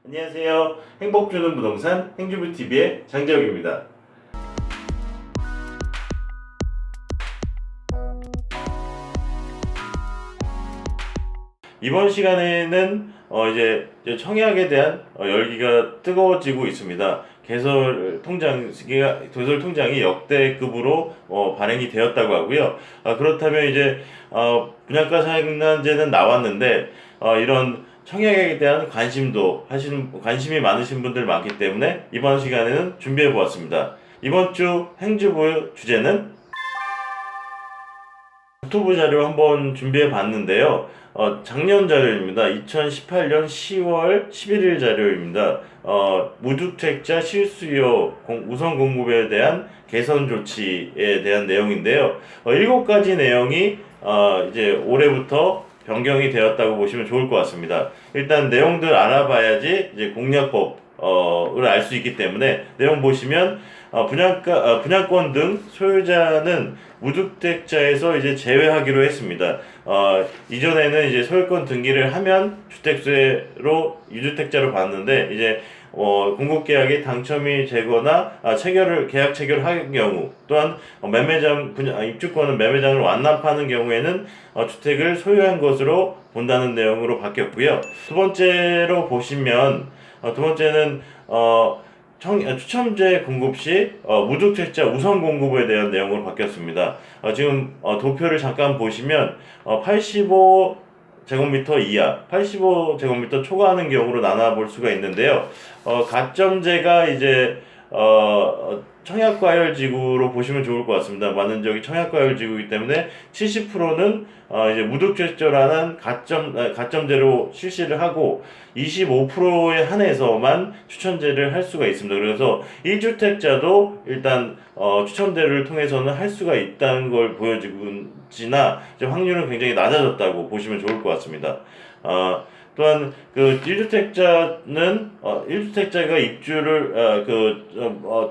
안녕하세요. 행복 주는 부동산 행주부TV의 장재욱입니다. 이번 시간에는 이제 청약에 대한 열기가 뜨거워지고 있습니다. 개설 통장이 역대급으로 발행이 되었다고 하고요. 그렇다면 이제 분양가 상한제는 나왔는데 이런 청약에 대한 관심이 많으신 분들 많기 때문에 이번 시간에는 준비해 보았습니다. 이번 주 행주부 주제는 유튜브 자료 한번 준비해 봤는데요. 작년 자료입니다. 2018년 10월 11일 자료입니다. 무주택자 실수요 우선 공급에 대한 개선 조치에 대한 내용인데요. 7가지 내용이 이제 올해부터 변경이 되었다고 보시면 좋을 것 같습니다. 일단 내용들 알아봐야지 이제 공략법을 알 수 있기 때문에 내용 보시면 분양권 등 소유자는 무주택자에서 이제 제외하기로 했습니다. 이전에는 이제 소유권 등기를 하면 주택수로 유주택자로 봤는데 이제 공급계약에 당첨이 되거나 계약 체결할 경우 또한 입주권은 매매장을 완납하는 경우에는 주택을 소유한 것으로 본다는 내용으로 바뀌었고요. 두 번째로 보시면 두 번째는 추첨제 공급 시 무주택자 우선 공급에 대한 내용으로 바뀌었습니다. 지금 도표를 잠깐 보시면 85제곱미터 이하, 85제곱미터 초과하는 경우로 나눠볼 수가 있는데요. 가점제가 이제 청약과열지구로 보시면 좋을 것 같습니다. 많은 지역이 청약과열지구이기 때문에 70%는 이제 무주택자라는 가점제로 실시를 하고 25%에 한해서만 추천제를 할 수가 있습니다. 그래서 1주택자도 일단 추천제를 통해서는 할 수가 있다는 걸 보여지나 확률은 굉장히 낮아졌다고 보시면 좋을 것 같습니다. 또한 그 1주택자가 입주를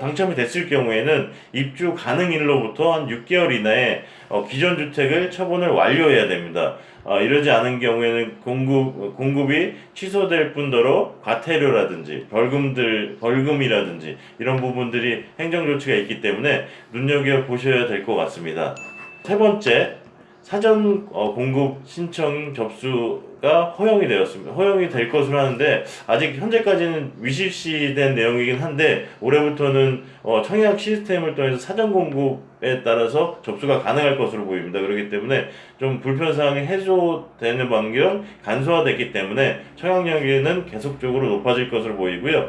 당첨이 됐을 경우에는 입주 가능일로부터 한 6개월 이내에 기존 주택을 처분을 완료해야 됩니다. 이러지 않은 경우에는 공급이 취소될 뿐더러 과태료라든지 벌금이라든지 이런 부분들이 행정 조치가 있기 때문에 눈여겨 보셔야 될 것 같습니다. 세 번째, 사전 공급 신청 접수가 허용이 되었습니다. 허용이 될 것으로 하는데 아직 현재까지는 미실시된 내용이긴 한데 올해부터는 청약 시스템을 통해서 사전 공급에 따라서 접수가 가능할 것으로 보입니다. 그렇기 때문에 좀 불편사항이 해소되는 반경 간소화됐기 때문에 청약 열기는 계속적으로 높아질 것으로 보이고요.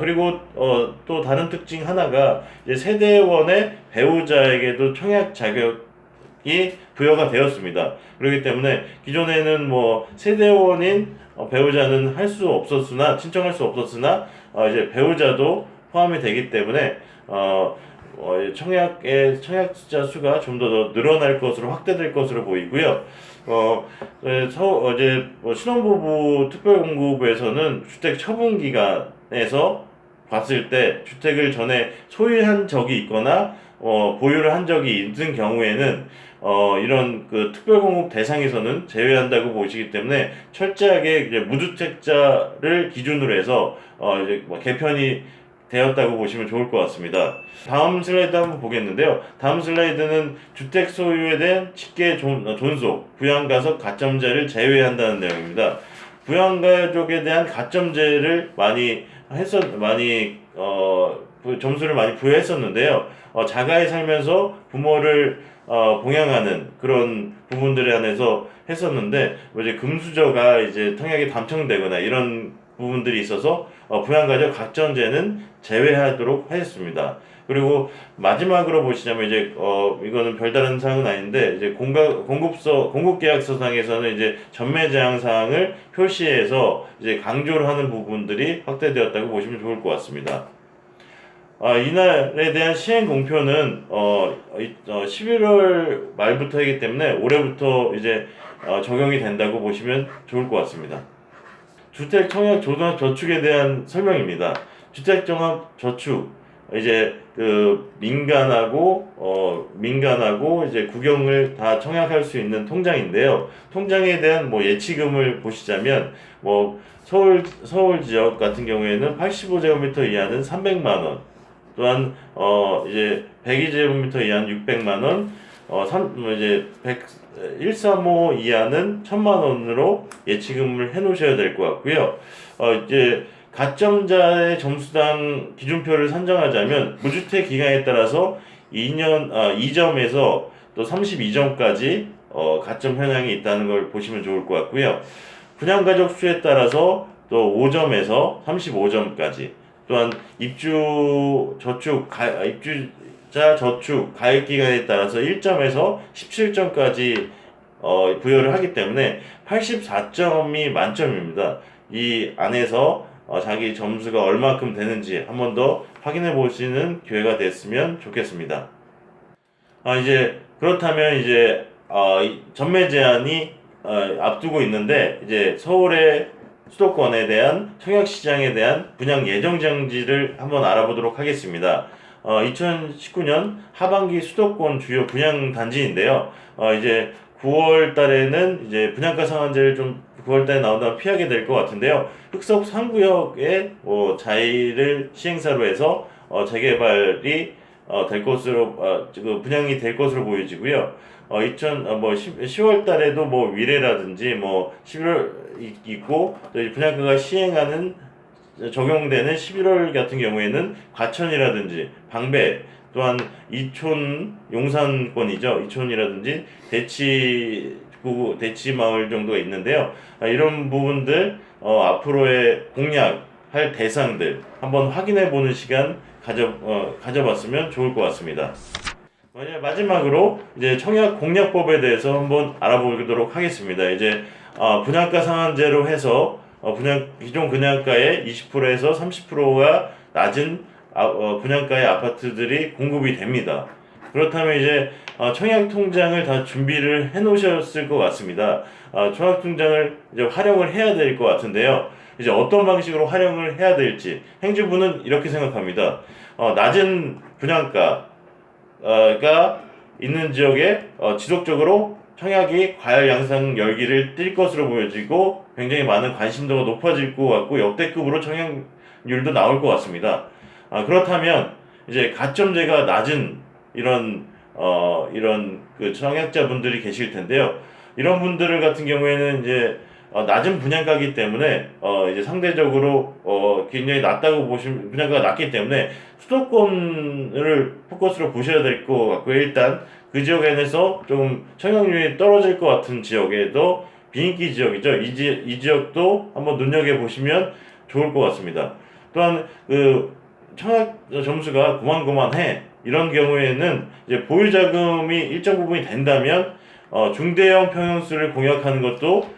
그리고 또 다른 특징 하나가 이제 세대원의 배우자에게도 청약 자격 부여가 되었습니다. 그렇기 때문에 기존에는 세대원인 배우자는 신청할 수 없었으나 이제 배우자도 포함이 되기 때문에 청약자 수가 좀 더 늘어날 것으로 확대될 것으로 보이고요. 이제 신혼부부 특별공급에서는 주택 처분 기간에서 봤을 때 주택을 전에 소유한 적이 있거나 보유를 한 적이 있는 경우에는 이런 그 특별공급 대상에서는 제외한다고 보시기 때문에 철저하게 이제 무주택자를 기준으로 해서 이제 개편이 되었다고 보시면 좋을 것 같습니다. 다음 슬라이드 한번 보겠는데요. 다음 슬라이드는 주택 소유에 대한 직계 존속, 부양가석 가점제를 제외한다는 내용입니다. 부양가족에 대한 가점제를 점수를 많이 부여했었는데요. 자가에 살면서 부모를 봉양하는 그런 부분들에 한해서 했었는데 이제 금수저가 이제 청약에 당첨되거나 이런 부분들이 있어서 부양가족 가점제는 제외하도록 하였습니다. 그리고 마지막으로 보시자면 이제 이거는 별다른 사항은 아닌데 이제 공급계약서상에서는 이제 전매제한 사항을 표시해서 이제 강조를 하는 부분들이 확대되었다고 보시면 좋을 것 같습니다. 이날에 대한 시행 공표는 11월 말부터이기 때문에 올해부터 이제 적용이 된다고 보시면 좋을 것 같습니다. 주택 청약 저축에 대한 설명입니다. 주택 종합 저축 이제 그 민간하고 이제 국영을 다 청약할 수 있는 통장인데요. 통장에 대한 예치금을 보시자면 서울 지역 같은 경우에는 85제곱미터 이하는 300만 원, 또한 이제 102제곱미터 이하는 600만 원, 이제 135 이하는 1000만 원으로 예치금을 해놓으셔야 될 것 같고요. 이제 가점자의 점수당 기준표를 산정하자면 무주택 기간에 따라서 2점에서 또 32점까지 가점 현황이 있다는 걸 보시면 좋을 것 같고요. 분양가족 수에 따라서 또 5점에서 35점까지, 또한 입주자 저축 가입 기간에 따라서 1점에서 17점까지 부여를 하기 때문에 84점이 만점입니다. 이 안에서 자기 점수가 얼마큼 되는지 한 번 더 확인해 보시는 기회가 됐으면 좋겠습니다. 이제 그렇다면 이제 전매 제한이 앞두고 있는데, 이제 서울의 수도권에 대한 청약 시장에 대한 분양 예정 정지를 한번 알아보도록 하겠습니다. 2019년 하반기 수도권 주요 분양 단지인데요. 이제 9월 달에는 이제 분양가 상한제를 좀 9월 달에 나온다면 피하게 될 것 같은데요. 흑석 3구역에 자이를 시행사로 해서 재개발이 될 것으로 그 분양이 될 것으로 보여지고요. 10월 달에도 뭐 위례라든지 뭐 11월 있고, 또 분양가가 시행하는 적용되는 11월 같은 경우에는 과천이라든지 방배, 또한 이촌 용산권이죠. 이촌이라든지 대치 마을 정도가 있는데요. 이런 부분들 앞으로의 공략할 대상들 한번 확인해 보는 시간 가져봤으면 좋을 것 같습니다. 마지막으로 이제 청약 공략법에 대해서 한번 알아보도록 하겠습니다. 이제 분양가 상한제로 해서 기존 분양가의 20%에서 30%가 낮은 분양가의 아파트들이 공급이 됩니다. 그렇다면 이제 청약 통장을 다 준비를 해 놓으셨을 것 같습니다. 청약 통장을 이제 활용을 해야 될 것 같은데요. 이제 어떤 방식으로 활용을 해야 될지 행주부는 이렇게 생각합니다. 낮은 분양가가 있는 지역에 지속적으로 청약이 과열 양상 열기를 띨 것으로 보여지고 굉장히 많은 관심도가 높아질 것 같고 역대급으로 청약률도 나올 것 같습니다. 그렇다면 이제 가점제가 낮은 이런 그 청약자분들이 계실 텐데요. 이런 분들 같은 경우에는 이제 낮은 분양가이기 때문에 이제 상대적으로 굉장히 낮다고 보시면, 분양가가 낮기 때문에 수도권을 포커스로 보셔야 될 것 같고요. 일단 그 지역에서 조금 청약률이 떨어질 것 같은 지역에도 비인기 지역이죠. 이 지역도 한번 눈여겨 보시면 좋을 것 같습니다. 또한 그 청약 점수가 고만고만해, 이런 경우에는 이제 보유 자금이 일정 부분이 된다면 중대형 평형수를 공략하는 것도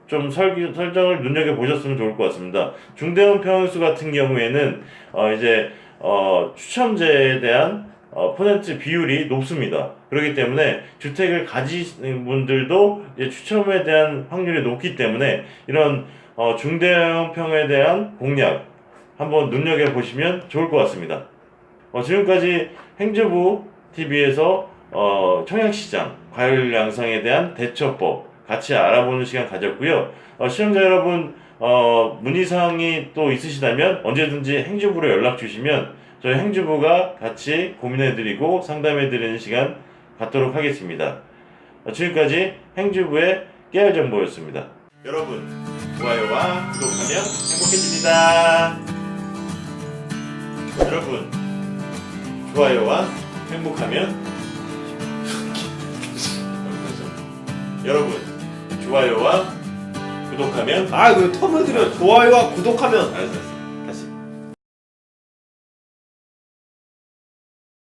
좀 설정을 눈여겨 보셨으면 좋을 것 같습니다. 중대형 평형수 같은 경우에는 이제 추첨제에 대한 퍼센트 비율이 높습니다. 그렇기 때문에 주택을 가지는 분들도 이제 추첨에 대한 확률이 높기 때문에 이런 중대형 평에 대한 공략 한번 눈여겨 보시면 좋을 것 같습니다. 지금까지 행주부 TV에서 청약시장 과열 양상에 대한 대처법 같이 알아보는 시간 가졌고요. 시청자 여러분, 문의사항이 또 있으시다면 언제든지 행주부로 연락 주시면 저희 행주부가 같이 고민해드리고 상담해드리는 시간 갖도록 하겠습니다. 지금까지 행주부의 깨알정보였습니다. 여러분, 좋아요와 구독하면 행복해집니다. 여러분, 좋아요와 행복하면 여러분, 좋아요와 구독하면 왜 텀을 들여. 좋아요와 구독하면. 알았어.